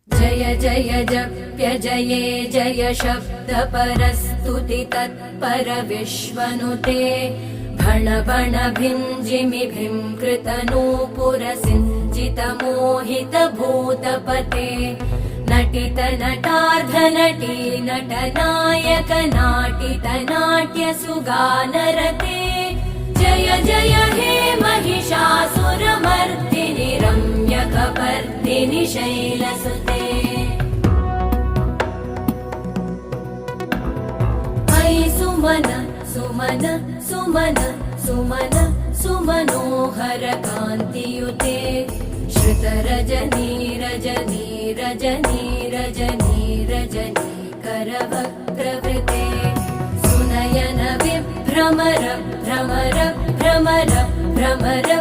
जय जय जप्य जये जय शब्द परस्तुति तत्पर विश्वनुते भण भण भिञ्जिमि भींकृत नूपुर सिञ्चित मोहित भूतपते नटित नटार्ध नटी नटनायक नाटित नाट्य सुगानरते जय जय हे महिषासुरमर्दिनि रम्यकपर्दिनि शैलसुते अयि सुमन सुमन सुमन सुमन सुमनोहर कान्तियुते श्रुत रजनी रजनी रजनी रजनी रजनी करवक्त्रवृते सुनयन विभ्रमर भ्रमर भ्रमर भ्रमर